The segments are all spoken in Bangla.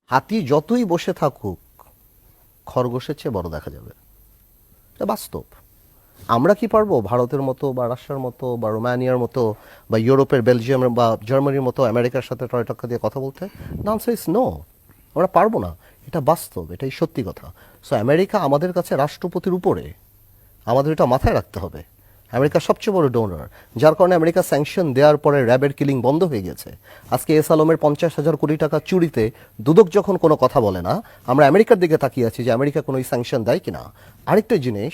হাতি যতই বসে থাকুক খরগোশের চেয়ে বড় দেখা যাবে, এটা বাস্তব। আমরা কি পারবো ভারতের মতো বা রাশিয়ার মতো বা রোমানিয়ার মতো বা ইউরোপের বেলজিয়াম বা জার্মানির মতো আমেরিকার সাথে টয়টক্কা দিয়ে কথা বলতে? না, আনসার ইজ নো, আমরা পারবো না। এটা বাস্তব, এটাই সত্যি কথা। সো আমেরিকা আমাদের কাছে রাষ্ট্রপতির উপরে, আমাদের এটা মাথায় রাখতে হবে। আমেরিকা সবচেয়ে বড় ডোনার, যার কারণে আমেরিকা স্যাংশন দেওয়ার পরে র্যাবের কিলিং বন্ধ হয়ে গেছে। আজকে এস আলমের 50,000 কোটি টাকা চুরিতে দুদক যখন কোনো কথা বলে না, আমরা আমেরিকার দিকে তাকিয়ে আছি যে আমেরিকা কোনো স্যাংশন দেয় কিনা। আরেকটা জিনিস,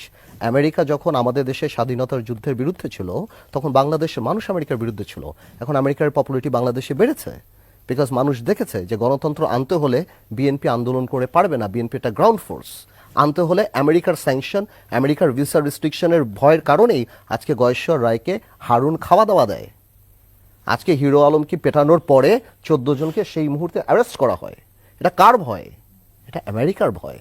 আমেরিকা যখন আমাদের দেশে স্বাধীনতার যুদ্ধের বিরুদ্ধে ছিল, তখন বাংলাদেশের মানুষ আমেরিকার বিরুদ্ধে ছিল। এখন আমেরিকার পপুলারিটি বাংলাদেশে বেড়েছে, বিকজ মানুষ দেখেছে যে গণতন্ত্র আনতে হলে বিএনপি আন্দোলন করে পারবে না, বিএনপি একটা গ্রাউন্ড ফোর্স। আনতে হলে আমেরিকার স্যাংশন, আমেরিকার ভিসা রেস্ট্রিকশনের ভয়ের কারণেই আজকে গয়েশ্বর রায়কে হারুন খাওয়া দাওয়া দেয়। আজকে হিরো আলমকে পেটানোর পরে 14 জনকে সেই মুহূর্তে অ্যারেস্ট করা হয়। এটা কার ভয়? এটা আমেরিকার ভয়।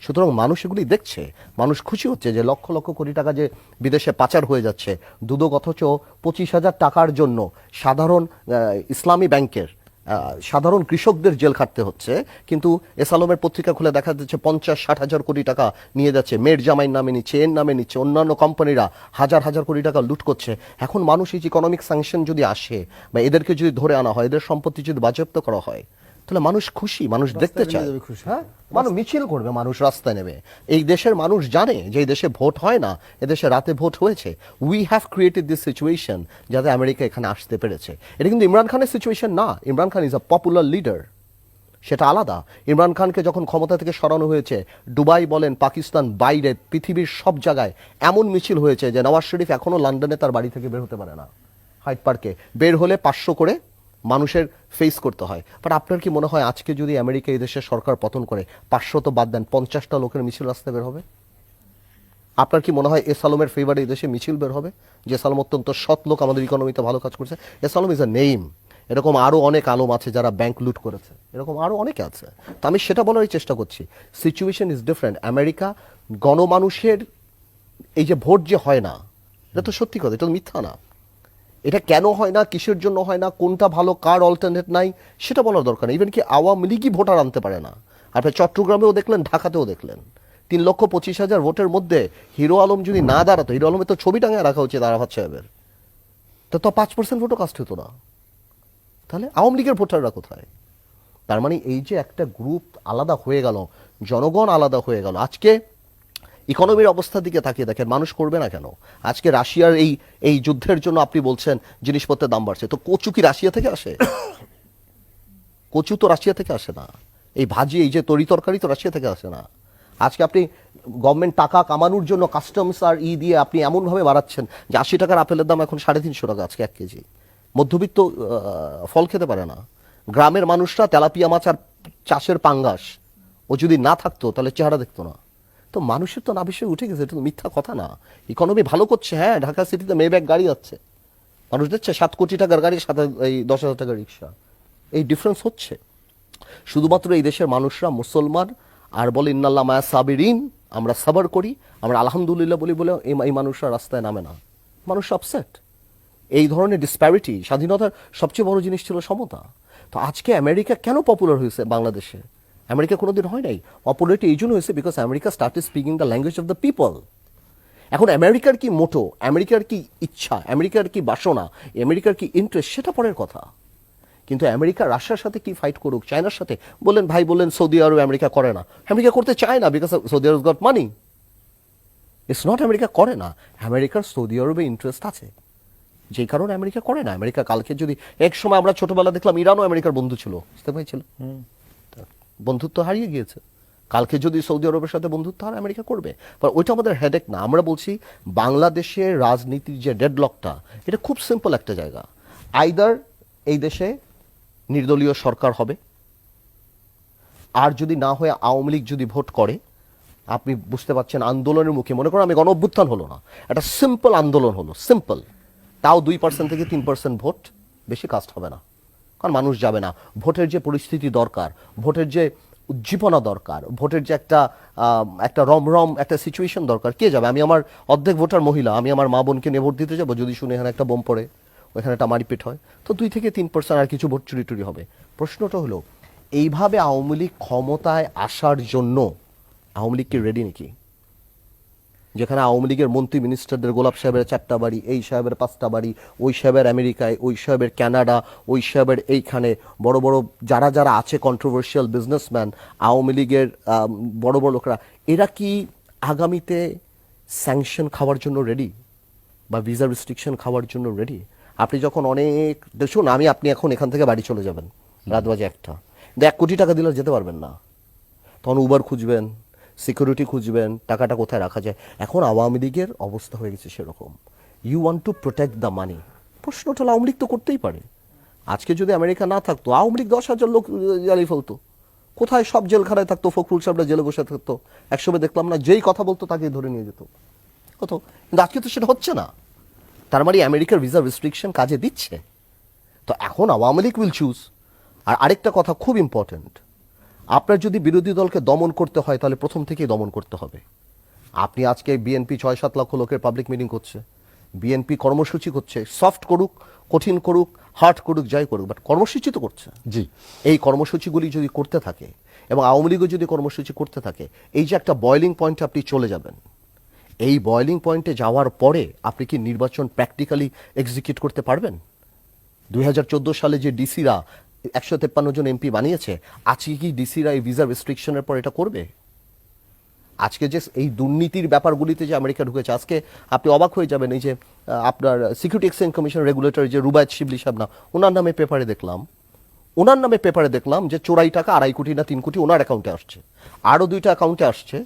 সুতরাং মানুষ এগুলি দেখছে, মানুষ খুশি হচ্ছে যে লক্ষ লক্ষ কোটি টাকা যে বিদেশে পাচার হয়ে যাচ্ছে। দুদক অথচ 25,000 টাকার জন্য সাধারণ ইসলামী ব্যাংকের সাধারণ কৃষকদের জেল খাটতে হচ্ছে, কিন্তু এস আলমের পত্রিকা খুলে দেখা যাচ্ছে 50-60 হাজার কোটি টাকা নিয়ে যাচ্ছে, মেয়ের জামাইয়ের নামে নিচ্ছে, এর নামে নিচ্ছে, অন্যান্য কোম্পানিরা হাজার হাজার কোটি টাকা লুট করছে। এখন মানুষ এই যে ইকোনমিক স্যাংশন যদি আসে বা এদেরকে যদি ধরে আনা হয়, এদের সম্পত্তি যদি বাজেয়াপ্ত করা হয়, তাহলে মানুষ খুশি, মানুষ দেখতে চায়। হ্যাঁ, মানুষ মিছিল করবে, মানুষ রাস্তায় নেবে। এই দেশের মানুষ জানে যে এই দেশে ভোট হয় না, এদেশে রাতে ভোট হয়েছে। We have created this situation যাতে আমেরিকা এখানে আসতে পেরেছে। এটা কিন্তু ইমরান খানের সিচুয়েশন না। Imran Khan is a popular leader, সেটা আলাদা। ইমরান খানকে যখন ক্ষমতা থেকে সরানো হয়েছে, দুবাই বলেন, পাকিস্তান, বাইরে পৃথিবীর সব জায়গায় এমন মিছিল হয়েছে যে নওয়াজ শরীফ এখনও লন্ডনে তার বাড়ি থেকে বের হতে পারে না। হাইড পার্কে বের হলে 500 করে মানুষের ফেস করতে হয়। বাট আপনার কি মনে হয় আজকে যদি আমেরিকা এই দেশের সরকার পতন করে, 500 তো বাদ দেন, 50টা লোকের মিছিল রাস্তায় বের হবে? আপনার কি মনে হয় এস আলমের ফেভারে এই দেশে মিছিল বের হবে? যে এস আলম অত্যন্ত সৎ লোক, আমাদের ইকোনমিতে ভালো কাজ করছে। S Alam is a name. এরকম আরও অনেক আলম আছে যারা ব্যাংক লুট করেছে, এরকম আরও অনেকে আছে। তো আমি সেটা বলারই চেষ্টা করছি, সিচুয়েশন ইজ ডিফারেন্ট। আমেরিকা গণমানুষের এই যে ভোট যে হয় না, এটা তো সত্যি কথা, এটা তো মিথ্যা না। এটা কেন হয় না, কিসের জন্য হয় না, কোনটা ভালো, কার অল্টারনেট নাই, সেটা বলার দরকার নেই। ইভেন কি আওয়ামী লীগই ভোটার আনতে পারে না। আপনি চট্টগ্রামেও দেখলেন, ঢাকাতেও দেখলেন, 3,25,000 ভোটের মধ্যে হিরো আলম যদি না দাঁড়াতো, হিরো আলমের তো ছবি টাঙিয়ে রাখা উচিত আরাফাত সাহেবের, তো 5% ভোটও কাস্ট হতো না। তাহলে আওয়ামী লীগের ভোটাররা কোথায়? তার মানে এই যে একটা গ্রুপ আলাদা হয়ে গেল, জনগণ আলাদা হয়ে গেল। আজকে ইকোনমির অবস্থার দিকে তাকিয়ে দেখেন, মানুষ করবে না কেন? আজকে রাশিয়ার এই এই যুদ্ধের জন্য আপনি বলছেন জিনিসপত্রের দাম বাড়ছে, তো কচু কি রাশিয়া থেকে আসে? কচু তো রাশিয়া থেকে আসে না। এই ভাজি, এই যে তরি তরকারি তো রাশিয়া থেকে আসে না। আজকে আপনি গভর্নমেন্ট টাকা কামানোর জন্য কাস্টমস আর দিয়ে আপনি এমনভাবে বাড়াচ্ছেন যে 80 টাকার আপেলের দাম এখন 350 টাকা আজকে 1 কেজি। মধ্যবিত্ত ফল খেতে পারে না। গ্রামের মানুষরা তেলাপিয়া মাছ আর চাষের পাঙ্গাস ও যদি না থাকতো তাহলে চেহারা দেখতো না। তো মানুষের তো না বিষয়ে উঠে গেছে, এটা তো মিথ্যা কথা না। ইকোনমি ভালো করছে, হ্যাঁ, ঢাকা সিটিতে মেব্যাক গাড়ি যাচ্ছে, মানুষ দেখছে 7 কোটি টাকার গাড়ির সাথে এই 10,000 টাকার রিক্সা। এই ডিফারেন্স হচ্ছে। শুধুমাত্র এই দেশের মানুষরা মুসলমান আর বলে ইন্নাল্লাহ মায়া সাবিরিন, আমরা সাবার করি, আমরা আলহামদুলিল্লাহ বলি বলে এই মানুষরা রাস্তায় নামে না। মানুষ আপসেট। এই ধরনের ডিসপ্যারিটি, স্বাধীনতার সবচেয়ে বড় জিনিস ছিল সমতা। তো আজকে আমেরিকা কেন পপুলার হয়েছে বাংলাদেশে? আমেরিকা কোনোদিন হয় নাই। পপুলারিটি এই জন্য হয়েছে because America started speaking the language of the people. এখন আমেরিকার কি মোটো, আমেরিকার কি ইচ্ছা, আমেরিকার কি বাসনা, আমেরিকার কি ইন্টারেস্ট, সেটা পরের কথা। কিন্তু আমেরিকা রাশিয়ার সাথে কি ফাইট করুক, চায়নার সাথে, বললেন ভাই, বললেন সৌদি আরব আমেরিকা করে না। আমেরিকা করতে চায় না because Saudi Arab goat money. It's not America করে না, আমেরিকার সৌদি আরবে ইন্টারেস্ট আছে, যেই কারণে আমেরিকা করে না। আমেরিকা কালকে যদি, এক সময় আমরা ছোটবেলা দেখলাম ইরানও আমেরিকার বন্ধু ছিল, বুঝতে পারছিল, বন্ধুত্ব হারিয়ে গিয়েছে। কালকে যদি সৌদি আরবের সাথে বন্ধুত্ব হয়, আমেরিকা করবে। ওইটা আমাদের হেডেক না। আমরা বলছি বাংলাদেশের রাজনীতির যে ডেডলকটা, এটা খুব সিম্পল একটা জায়গা। আইদার এই দেশে নির্দলীয় সরকার হবে, আর যদি না হয়ে আওয়ামী লীগ যদি ভোট করে, আপনি বুঝতে পারছেন আন্দোলনের মুখে, মনে করেন আমি গণ অভ্যুত্থান হলো না, একটা সিম্পল আন্দোলন হলো, সিম্পল, তাও 2% থেকে 3% ভোট, বেশি কাস্ট হবে না, কারণ মানুষ যাবে না। ভোটের যে পরিস্থিতি দরকার, ভোটের যে উজ্জীবনা দরকার, ভোটের যে একটা রমরম একটা সিচুয়েশন দরকার, কে যাবে? আমি আমার অর্ধেক ভোটার মহিলা, আমি আমার মা বোনকে নিয়ে ভোট দিতে যাবো যদি শুনে এখানে একটা বোম পড়ে, ওইখানে একটা মারিপিট হয়, তো 2 থেকে 3% আর কিছু ভোট চুরি টুরি হবে। প্রশ্নটা হলো এইভাবে আওয়ামী লীগ ক্ষমতায় আসার জন্য আওয়ামী লীগ কি রেডি নাকি? যেখানে আওয়ামী লীগের মন্ত্রী মিনিস্টারদের গোলাপ সাহেবের 4টা বাড়ি, এই সাহেবের 5টা বাড়ি, ওই সাহেবের আমেরিকায়, ওই সাহেবের কানাডা, ওই সাহেবের এইখানে, বড় বড় যারা যারা আছে কন্ট্রোভার্সিয়াল বিজনেসম্যান আওয়ামী লীগের বড় বড় লোকরা, এরা কি আগামীতে স্যাংশন খাওয়ার জন্য রেডি বা ভিসা রেস্ট্রিকশন খাওয়ার জন্য রেডি? আপনি যখন অনেক দেখুন, আপনি এখন এখান থেকে বাড়ি চলে যাবেন রাত বাজে 1টা, 1 কোটি টাকা দিলে যেতে পারবেন না। তখন উবার খুঁজবেন, সিকিউরিটি খুঁজবেন, টাকাটা কোথায় রাখা যায়। এখন আওয়ামী লীগের অবস্থা হয়ে গেছে সেরকম। You want to protect the money. প্রশ্নটা হলো আওয়ামী লীগ তো করতেই পারে। আজকে যদি আমেরিকা না থাকতো, আওয়ামী লীগ 10,000 লোক জ্বালিয়ে ফেলতো। কোথায় সব জেলখানায় থাকতো, ফখরুল সাহেবরা জেলে বসে থাকতো, একসময় দেখলাম না যেই কথা বলতো তাকেই ধরে নিয়ে যেত হতো। কিন্তু আজকে তো সেটা হচ্ছে না। তার মানে আমেরিকার ভিসা রেস্ট্রিকশন কাজে দিচ্ছে। তো এখন আওয়ামী লীগ উইল চুজ। আর আরেকটা কথা খুব ইম্পর্টেন্ট, আপনার যদি বিরোধী দলকে দমন করতে হয় তাহলে প্রথম থেকেই দমন করতে হবে। আপনি আজকে বিএনপি 6-7 লক্ষ লোকের পাবলিক মিটিং করছে, বিএনপি কর্মসূচি করছে, সফট করুক, কঠিন করুক, হার্ড করুক, যাই করুক, বাট কর্মসূচি তো করছে। জি, এই কর্মসূচিগুলি যদি করতে থাকে এবং আওয়ামী লীগও যদি কর্মসূচি করতে থাকে, এই যে একটা বয়লিং পয়েন্টে আপনি চলে যাবেন, এই বয়লিং পয়েন্টে যাওয়ার পরে আপনি কি নির্বাচন প্র্যাকটিক্যালি এক্সিকিউট করতে পারবেন? 2014 সালে যে ডিসিরা 153 জন এমপি বানিয়েছে, আজকে কি ডিসিরা এই ভিসা রেস্ট্রিকশনের পর এটা করবে? আজকে যে এই দুর্নীতির ব্যাপারগুলিতে যে আমেরিকা ঢুকেছে, আজকে আপনি অবাক হয়ে যাবেন। এই যে আপনার সিকিউরিটি এক্সচেঞ্জ কমিশন রেগুলেটর যে রুবায়েত শিবলি সাহেব, না ওনার নামে পেপারে দেখলাম যে চোরাই টাকা 2.5 কোটি না 3 কোটি ওনার অ্যাকাউন্টে আসছে। আরো 2টা অ্যাকাউন্টে আসছে,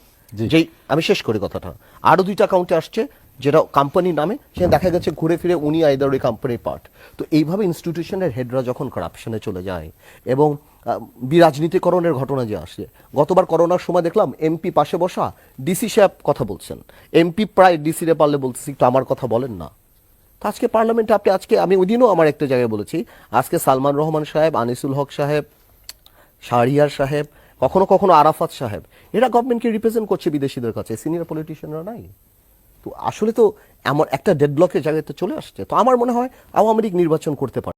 যেই আমি শেষ করি কথাটা, আরো 2টা অ্যাকাউন্টে আসছে যেটা কোম্পানির নামে, সেখানে দেখা গেছে ঘুরে ফিরে উনি আইদার ওই কোম্পানির পার্ট। তো এইভাবে ইনস্টিটিউশনের হেডরা যখন কারাপশনে চলে যায় এবং বিরাজনীতিকরণের ঘটনা যে আসে, গতবার করোনার সময় দেখলাম এমপি পাশে বসা ডিসি সাহেব কথা বলছেন, এমপি প্রায় ডিসি রে পারলে বলতেছি একটু আমার কথা বলেন না। তো আজকে পার্লামেন্টে আমি ওই দিনও আমার একটা জায়গায় বলেছি, আজকে সালমান রহমান সাহেব, আনিসুল হক সাহেব, শাহরিয়ার সাহেব, কখনো কখনো আরাফাত সাহেব, এরা গভর্নমেন্টকে রিপ্রেজেন্ট করছে বিদেশিদের কাছে, সিনিয়র পলিটিশিয়ানরা নাই। তো আসলে তো এমন একটা ডেডব্লকের জায়গায় তো চলে আসছে। তো আমার মনে হয় আওয়ামী লীগ নির্বাচন করতে পারে।